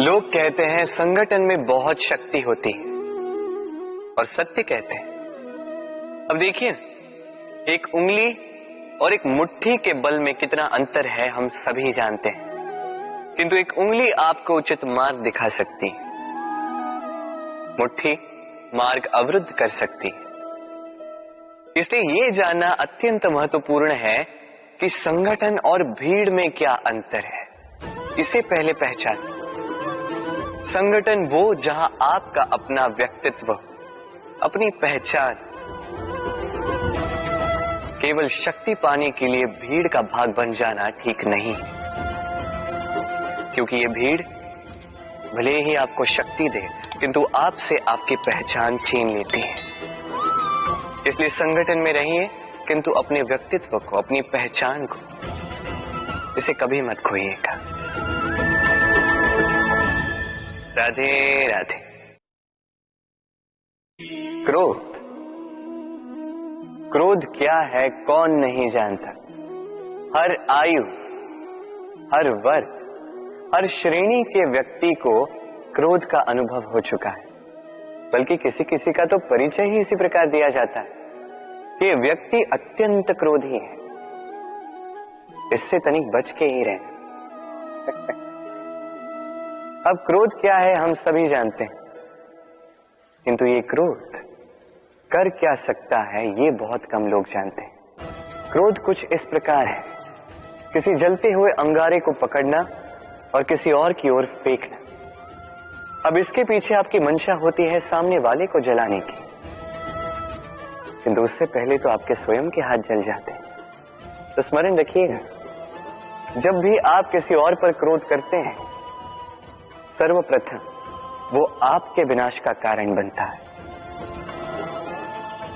लोग कहते हैं संगठन में बहुत शक्ति होती है और सत्य कहते हैं। अब देखिए, एक उंगली और एक मुट्ठी के बल में कितना अंतर है हम सभी जानते हैं, किंतु एक उंगली आपको उचित मार्ग दिखा सकती है, मुट्ठी मार्ग अवरुद्ध कर सकती है। इसलिए यह जानना अत्यंत महत्वपूर्ण है कि संगठन और भीड़ में क्या अंतर है। इसे पहले पहचान। संगठन वो जहां आपका अपना व्यक्तित्व, अपनी पहचान, केवल शक्ति पाने के लिए भीड़ का भाग बन जाना ठीक नहीं, क्योंकि ये भीड़ भले ही आपको शक्ति दे किंतु आपसे आपकी पहचान छीन लेती है। इसलिए संगठन में रहिए किंतु अपने व्यक्तित्व को, अपनी पहचान को, इसे कभी मत खोइएगा। राधे राधे। क्रोध, क्रोध क्या है कौन नहीं जानता। हर आयु, हर वर्ग, हर श्रेणी के व्यक्ति को क्रोध का अनुभव हो चुका है। बल्कि किसी किसी का तो परिचय ही इसी प्रकार दिया जाता है कि ये व्यक्ति अत्यंत क्रोधी है, इससे तनिक बच के ही रहना। अब क्रोध क्या है हम सभी जानते हैं, किंतु ये क्रोध कर क्या सकता है ये बहुत कम लोग जानते हैं। क्रोध कुछ इस प्रकार है, किसी जलते हुए अंगारे को पकड़ना और किसी और की ओर फेंकना। अब इसके पीछे आपकी मंशा होती है सामने वाले को जलाने की, किंतु उससे पहले तो आपके स्वयं के हाथ जल जाते हैं। तो स्मरण रखिएगा, जब भी आप किसी और पर क्रोध करते हैं, सर्वप्रथम वो आपके विनाश का कारण बनता है।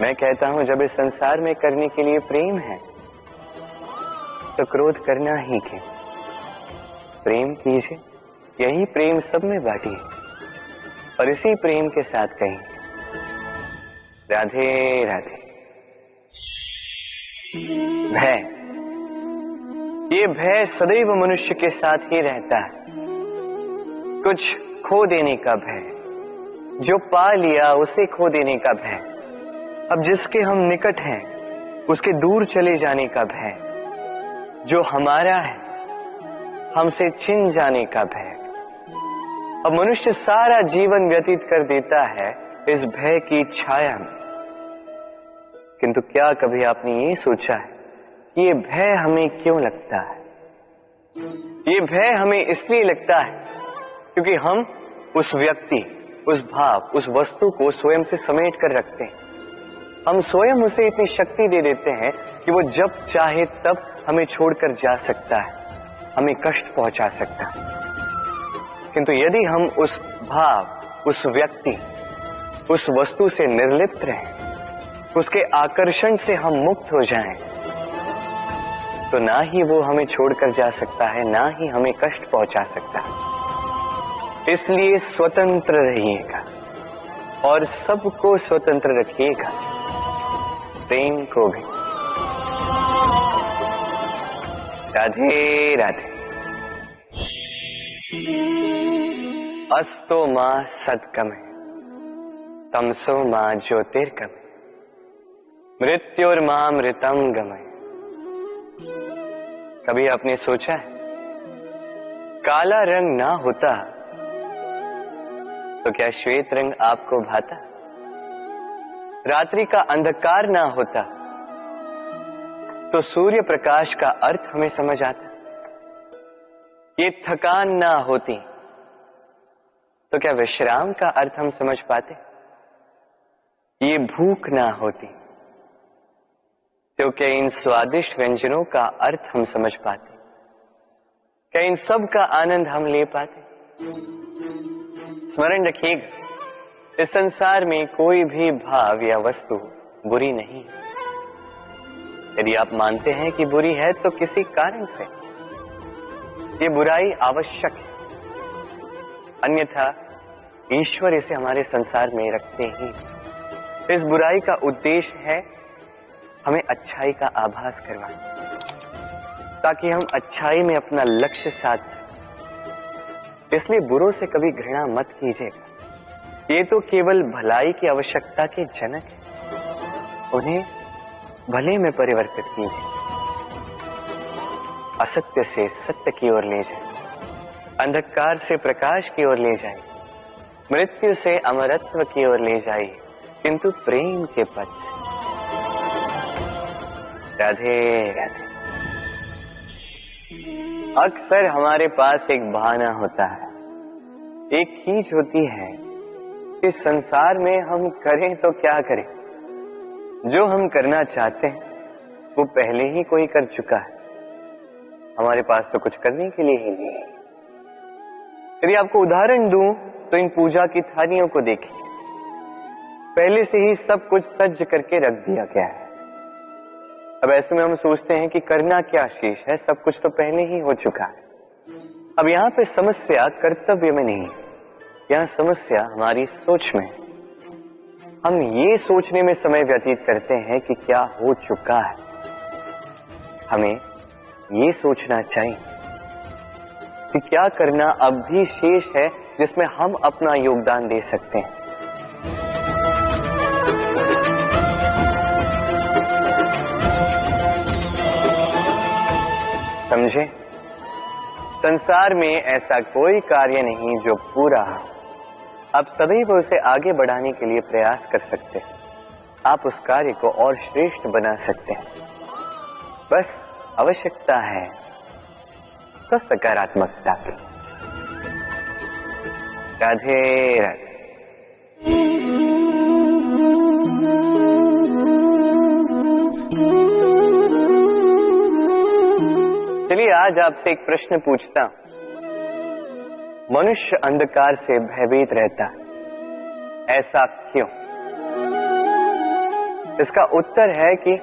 मैं कहता हूं, जब इस संसार में करने के लिए प्रेम है तो क्रोध करना ही क्यों। प्रेम कीजिए, यही प्रेम सब में बांटिए और इसी प्रेम के साथ कहें राधे राधे। भय, ये भय सदैव मनुष्य के साथ ही रहता है। कुछ खो देने का भय, जो पा लिया उसे खो देने का भय, अब जिसके हम निकट हैं उसके दूर चले जाने का भय, जो हमारा है हमसे छिन जाने का भय। अब मनुष्य सारा जीवन व्यतीत कर देता है इस भय की छाया में। किंतु क्या कभी आपने ये सोचा है कि ये भय हमें क्यों लगता है? ये भय हमें इसलिए लगता है क्योंकि हम उस व्यक्ति, उस भाव, उस वस्तु को स्वयं से समेट कर रखते हैं। हम स्वयं उसे इतनी शक्ति दे देते हैं कि वो जब चाहे तब हमें छोड़कर जा सकता है, हमें कष्ट पहुंचा सकता है। किंतु यदि हम उस भाव, उस व्यक्ति, उस वस्तु से निर्लिप्त रहें, उसके आकर्षण से हम मुक्त हो जाएं, तो ना ही वो हमें छोड़कर जा सकता है, ना ही हमें कष्ट पहुंचा सकता है। इसलिए स्वतंत्र रहिएगा और सबको स्वतंत्र रखिएगा, प्रेम को भी। राधे राधे। अस्तो मां सद्गमय, तमसो मां ज्योतिर्गमय, मृत्युर्मां मृतम गमय। कभी आपने सोचा है, काला रंग ना होता तो क्या श्वेत रंग आपको भाता? रात्रि का अंधकार ना होता तो सूर्य प्रकाश का अर्थ हमें समझ आता? ये थकान ना होती तो क्या विश्राम का अर्थ हम समझ पाते? ये भूख ना होती तो क्या इन स्वादिष्ट व्यंजनों का अर्थ हम समझ पाते? क्या इन सब का आनंद हम ले पाते? स्मरण रखिएगा, इस संसार में कोई भी भाव या वस्तु बुरी नहीं। यदि आप मानते हैं कि बुरी है तो किसी कारण से ये बुराई आवश्यक है, अन्यथा ईश्वर इसे हमारे संसार में रखते ही। इस बुराई का उद्देश्य है हमें अच्छाई का आभास करवाना, ताकि हम अच्छाई में अपना लक्ष्य साध सकें। इसलिए बुरों से कभी घृणा मत कीजिएगा। ये तो केवल भलाई की आवश्यकता के जनक है, उन्हें भले में परिवर्तित कीजिए। असत्य से सत्य की ओर ले जाए, अंधकार से प्रकाश की ओर ले जाए, मृत्यु से अमरत्व की ओर ले जाइए, किंतु प्रेम के पथ से। राधे राधे। अक्सर हमारे पास एक बहाना होता है, एक खींच होती है कि संसार में हम करें तो क्या करें, जो हम करना चाहते हैं वो पहले ही कोई कर चुका है, हमारे पास तो कुछ करने के लिए ही नहीं है। यदि आपको उदाहरण दूं तो इन पूजा की थालियों को देखिए, पहले से ही सब कुछ सज्ज करके रख दिया गया है। अब ऐसे में हम सोचते हैं कि करना क्या शेष है, सब कुछ तो पहले ही हो चुका है। अब यहाँ पे समस्या कर्तव्य में नहीं है, यहाँ समस्या हमारी सोच में है। हम ये सोचने में समय व्यतीत करते हैं कि क्या हो चुका है। हमें ये सोचना चाहिए कि क्या करना अब भी शेष है जिसमें हम अपना योगदान दे सकते हैं। समझे? संसार में ऐसा कोई कार्य नहीं जो पूरा हो। आप सदैव उसे आगे बढ़ाने के लिए प्रयास कर सकते हैं। आप उस कार्य को और श्रेष्ठ बना सकते हैं। बस आवश्यकता है तो सकारात्मकता की। राधे राधे। चलिए आज आपसे एक प्रश्न पूछता हूं। मनुष्य अंधकार से भयभीत रहता है, ऐसा क्यों? इसका उत्तर है कि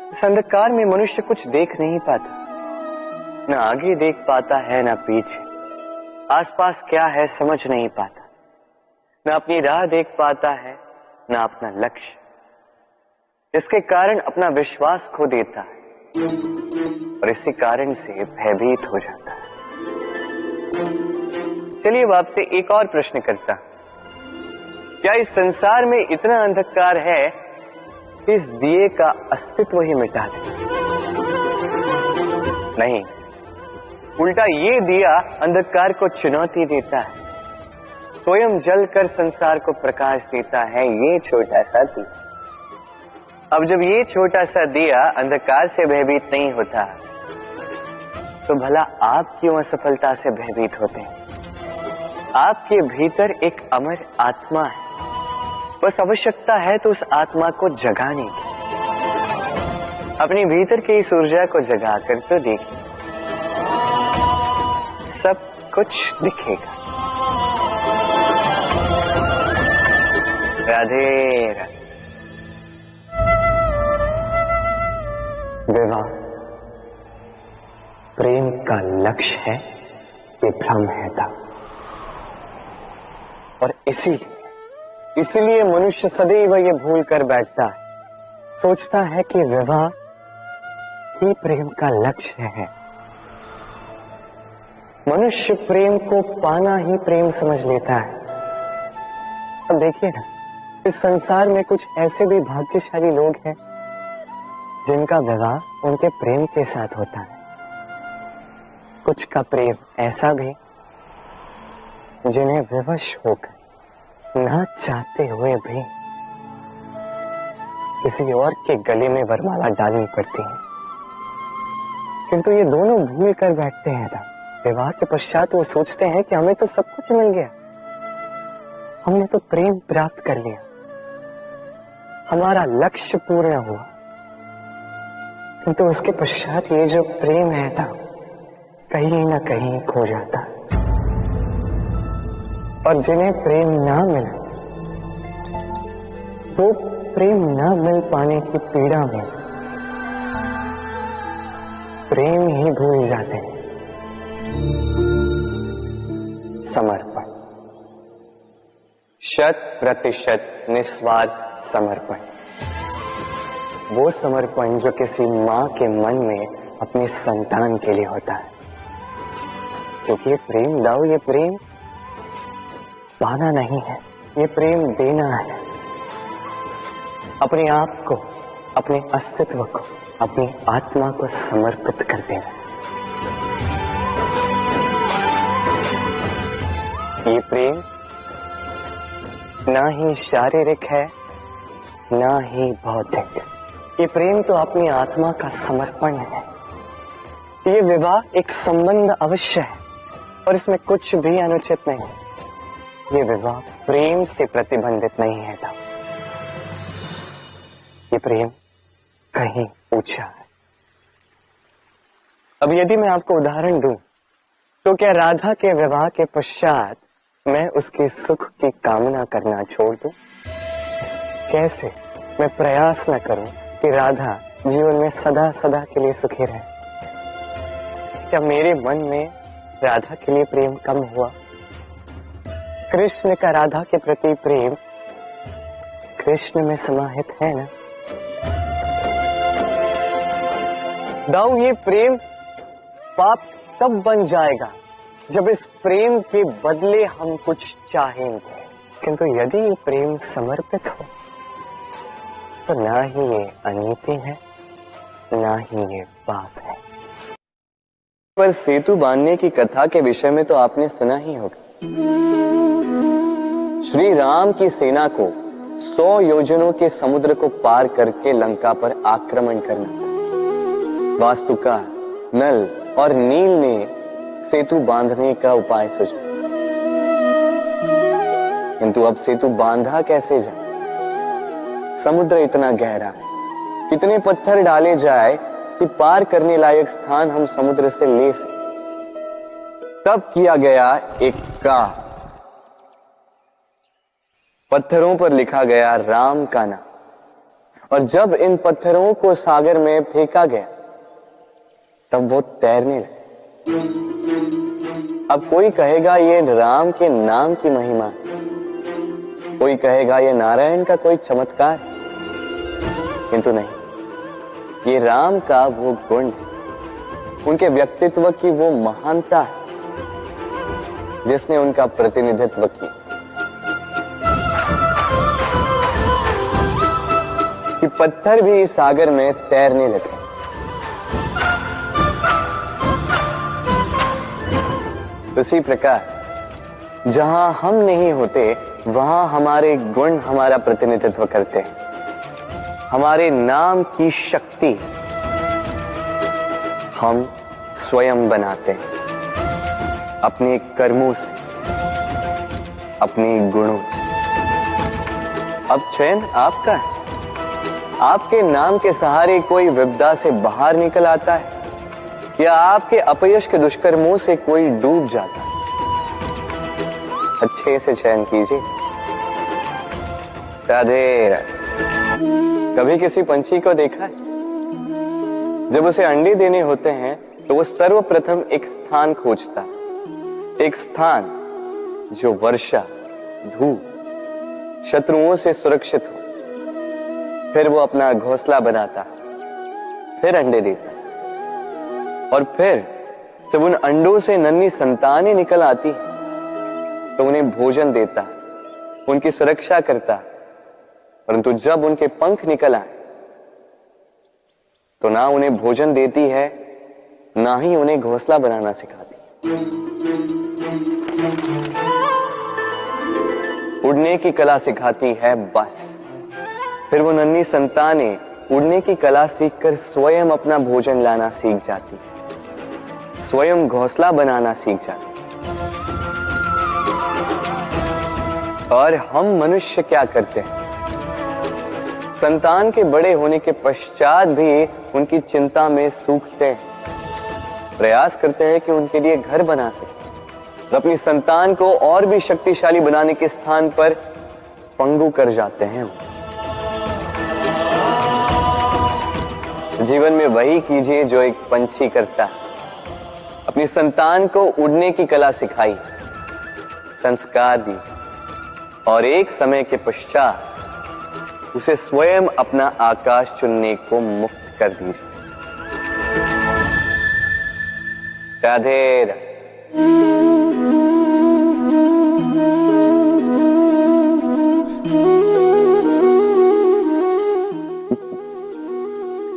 इस अंधकार में मनुष्य कुछ देख नहीं पाता, न आगे देख पाता है न पीछे, आसपास क्या है समझ नहीं पाता, न अपनी राह देख पाता है न अपना लक्ष्य, इसके कारण अपना विश्वास खो देता है और इसी कारण से भयभीत हो जाता है। चलिए अब आपसे एक और प्रश्न करता हूं। क्या इस संसार में इतना अंधकार है कि इस दिए का अस्तित्व ही मिटा दे? नहीं, उल्टा ये दिया अंधकार को चुनौती देता है, स्वयं जलकर संसार को प्रकाश देता है। ये छोटा सा दिया, अब जब ये छोटा सा दिया अंधकार से भयभीत नहीं होता तो भला आप क्यों असफलता से भयभीत होते हैं? आपके भीतर एक अमर आत्मा है, बस आवश्यकता है तो उस आत्मा को जगाने की। अपने भीतर की इस ऊर्जा को जगाकर तो देखिए, सब कुछ दिखेगा। राधे राधे। विवाह प्रेम का लक्ष्य है, ये भ्रम है था। और इसीलिए मनुष्य सदैव ये भूल कर बैठता है, सोचता है कि विवाह ही प्रेम का लक्ष्य है। मनुष्य प्रेम को पाना ही प्रेम समझ लेता है। अब देखिए ना, इस संसार में कुछ ऐसे भी भाग्यशाली लोग हैं जिनका विवाह उनके प्रेम के साथ होता है। कुछ का प्रेम ऐसा भी जिन्हें विवश होकर ना चाहते हुए भी किसी और के गले में वरमाला डालनी पड़ती है। किंतु ये दोनों भूल कर बैठते हैं था। विवाह के पश्चात वो सोचते हैं कि हमें तो सब कुछ मिल गया, हमने तो प्रेम प्राप्त कर लिया, हमारा लक्ष्य पूर्ण हुआ। किंतु उसके पश्चात ये जो प्रेम है था कहीं ना कहीं खो जाता। और जिन्हें प्रेम ना मिला वो प्रेम ना मिल पाने की पीड़ा में प्रेम ही भूल जाते हैं। समर्पण, 100% निस्वार्थ समर्पण, वो समर्पण जो किसी मां के मन में अपने संतान के लिए होता है। क्योंकि ये प्रेम दाऊ, ये प्रेम पाना नहीं है, ये प्रेम देना है। अपने आप को, अपने अस्तित्व को, अपनी आत्मा को समर्पित कर देना। ये प्रेम ना ही शारीरिक है, ना ही भौतिक। ये प्रेम तो अपनी आत्मा का समर्पण है। ये विवाह एक संबंध अवश्य है और इसमें कुछ भी अनुचित नहीं है। ये विवाह प्रेम से प्रतिबंधित नहीं है। ये प्रेम कहीं ऊंचा है। अब यदि मैं आपको उदाहरण दूं, तो क्या राधा के विवाह के पश्चात मैं उसके सुख की कामना करना छोड़ दूं? कैसे मैं प्रयास न करूं कि राधा जीवन में सदा सदा के लिए सुखी रहे? क्या मेरे मन में राधा के लिए प्रेम कम हुआ? कृष्ण का राधा के प्रति प्रेम कृष्ण में समाहित है ना? दाऊ, ये प्रेम पाप तब बन जाएगा जब इस प्रेम के बदले हम कुछ चाहेंगे। किंतु यदि ये प्रेम समर्पित हो तो ना ही ये अनीति है, ना ही ये पाप है। पर सेतु बांधने की कथा के विषय में तो आपने सुना ही होगा। श्री राम की सेना को 100 योजनों के समुद्र को पार करके लंका पर आक्रमण करना था। वास्तुका, नल और नील ने सेतु बांधने का उपाय सोचा, किंतु अब सेतु बांधा कैसे जाए? समुद्र इतना गहरा है, कितने पत्थर डाले जाए कि पार करने लायक स्थान हम समुद्र से ले सकें। तब किया गया एक काम, पत्थरों पर लिखा गया राम का नाम, और जब इन पत्थरों को सागर में फेंका गया तब वो तैरने लगे। अब कोई कहेगा ये राम के नाम की महिमा है, कोई कहेगा ये नारायण का कोई चमत्कार, किंतु नहीं, ये राम का वो गुण, उनके व्यक्तित्व की वो महानता है जिसने उनका प्रतिनिधित्व किया। कि पत्थर भी इस सागर में तैरने लगे। उसी प्रकार जहां हम नहीं होते वहां हमारे गुण हमारा प्रतिनिधित्व करते हैं। हमारे नाम की शक्ति हम स्वयं बनाते हैं अपने कर्मों से, अपने गुणों से। अब चयन आपका है। आपके नाम के सहारे कोई विपदा से बाहर निकल आता है या आपके अपयश के दुष्कर्मों से कोई डूब जाता है। अच्छे से चयन कीजिए। राधे राधे। कभी किसी पंछी को देखा है? जब उसे अंडे देने होते हैं तो वो सर्वप्रथम एक स्थान खोजता है, एक स्थान जो वर्षा, धूप, शत्रुओं से सुरक्षित हो। फिर वो अपना घोंसला बनाता, फिर अंडे देता, और फिर जब उन अंडों से नन्ही संतानें निकल आती तो उन्हें भोजन देता, उनकी सुरक्षा करता। परंतु जब उनके पंख निकल आए तो ना उन्हें भोजन देती है, ना ही उन्हें घोंसला बनाना सिखाती। उड़ने की कला सिखाती है बस। फिर वो नन्ही संतानें उड़ने की कला सीखकर स्वयं अपना भोजन लाना सीख जाती, स्वयं घोंसला बनाना सीख जाती। और हम मनुष्य क्या करते हैं? संतान के बड़े होने के पश्चात भी उनकी चिंता में सूखते हैं, प्रयास करते हैं कि उनके लिए घर बना सके, और अपनी संतान को और भी शक्तिशाली बनाने के स्थान पर पंगु कर जाते हैं। जीवन में वही कीजिए जो एक पंछी करता है। अपनी संतान को उड़ने की कला सिखाई, संस्कार दीजिए, और एक समय के पश्चात उसे स्वयं अपना आकाश चुनने को मुक्त कर दीजिए। राधे राधे।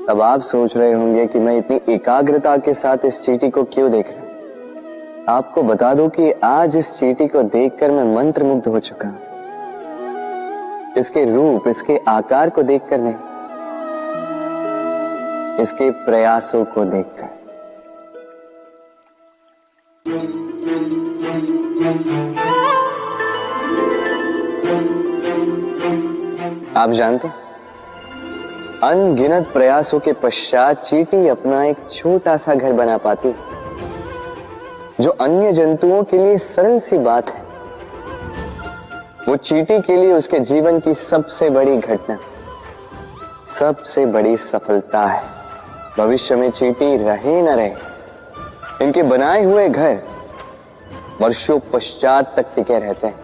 अब आप सोच रहे होंगे कि मैं इतनी एकाग्रता के साथ इस चींटी को क्यों देख रहा हूं। आपको बता दूं कि आज इस चींटी को देखकर मैं मंत्रमुग्ध हो चुका हूं। इसके रूप, इसके आकार को देखकर नहीं, इसके प्रयासों को देखकर। आप जानते हैं, अनगिनत प्रयासों के पश्चात चींटी अपना एक छोटा सा घर बना पाती है, जो अन्य जंतुओं के लिए सरल सी बात है। वो चींटी के लिए उसके जीवन की सबसे बड़ी घटना, सबसे बड़ी सफलता है। भविष्य में चींटी रहे न रहे, इनके बनाए हुए घर वर्षों पश्चात तक टिके रहते हैं।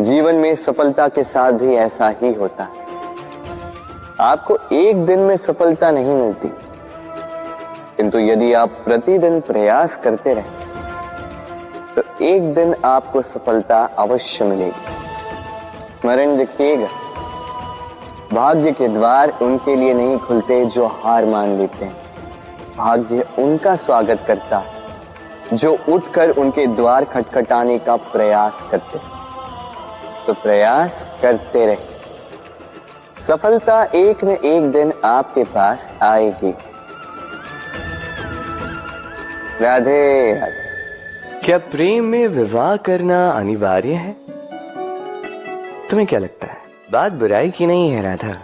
जीवन में सफलता के साथ भी ऐसा ही होता है। आपको एक दिन में सफलता नहीं मिलती, किंतु यदि आप प्रतिदिन प्रयास करते रहे तो एक दिन आपको सफलता अवश्य मिलेगी। स्मरण रखिएगा, भाग्य के द्वार उनके लिए नहीं खुलते जो हार मान लेते हैं। भाग्य उनका स्वागत करता है जो उठकर उनके द्वार खटखटाने का प्रयास करते। तो प्रयास करते रहे, सफलता एक न एक दिन आपके पास आएगी। राधे राधे। क्या प्रेम में विवाह करना अनिवार्य है? तुम्हें क्या लगता है? बात बुराई की नहीं है राधा,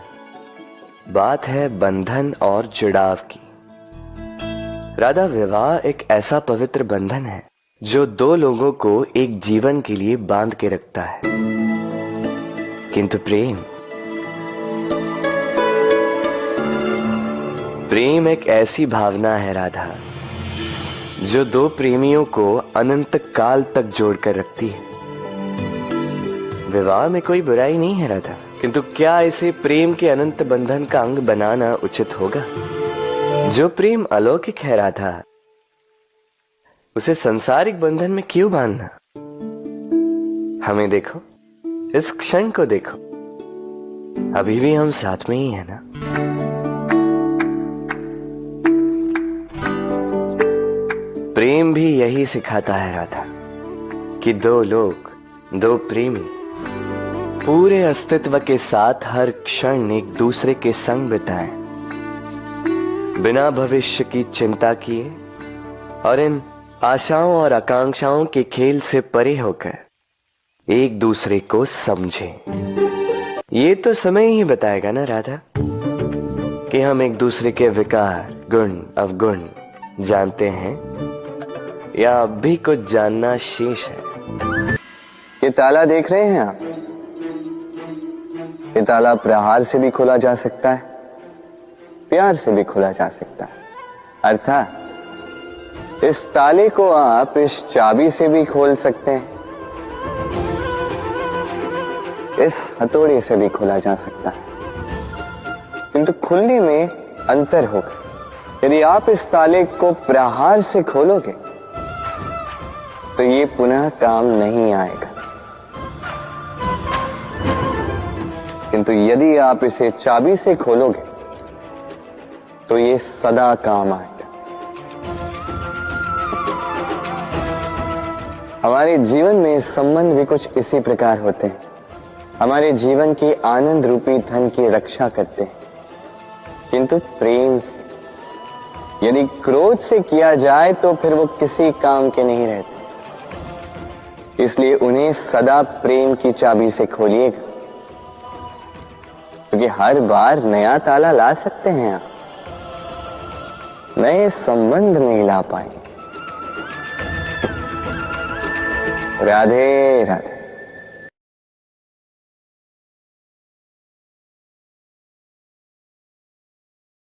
बात है बंधन और जुड़ाव की। राधा, विवाह एक ऐसा पवित्र बंधन है जो दो लोगों को एक जीवन के लिए बांध के रखता है, किंतु प्रेम एक ऐसी भावना है राधा जो दो प्रेमियों को अनंत काल तक जोड़कर रखती है। विवाह में कोई बुराई नहीं है राधा, किंतु क्या इसे प्रेम के अनंत बंधन का अंग बनाना उचित होगा? जो प्रेम अलौकिक है राधा, उसे सांसारिक बंधन में क्यों बांधना? हमें देखो, इस क्षण को देखो, अभी भी हम साथ में ही है ना। प्रेम भी यही सिखाता है राधा कि दो लोग, दो प्रेमी पूरे अस्तित्व के साथ हर क्षण एक दूसरे के संग बिताएं, बिना भविष्य की चिंता किए और इन आशाओं और आकांक्षाओं के खेल से परे होकर एक दूसरे को समझें। ये तो समय ही बताएगा ना राधा कि हम एक दूसरे के विकार, गुण, अवगुण जानते हैं या अब भी कुछ जानना शेष है। ये ताला देख रहे हैं आप? ये ताला प्रहार से भी खोला जा सकता है, प्यार से भी खोला जा सकता है। अर्थात इस ताले को आप इस चाबी से भी खोल सकते हैं, इस हथौड़े से भी खोला जा सकता है, किंतु खुलने में अंतर होगा। यदि आप इस ताले को प्रहार से खोलोगे तो ये पुनः काम नहीं आएगा, किंतु यदि आप इसे चाबी से खोलोगे तो ये सदा काम आएगा। हमारे जीवन में संबंध भी कुछ इसी प्रकार होते हैं। हमारे जीवन के आनंद रूपी धन की रक्षा करते हैं, किंतु प्रेम से। यदि क्रोध से किया जाए तो फिर वो किसी काम के नहीं रहते। इसलिए उन्हें सदा प्रेम की चाबी से खोलिएगा, क्योंकि हर बार नया ताला ला सकते हैं आप, नए संबंध नहीं ला पाएंगे। राधे राधे।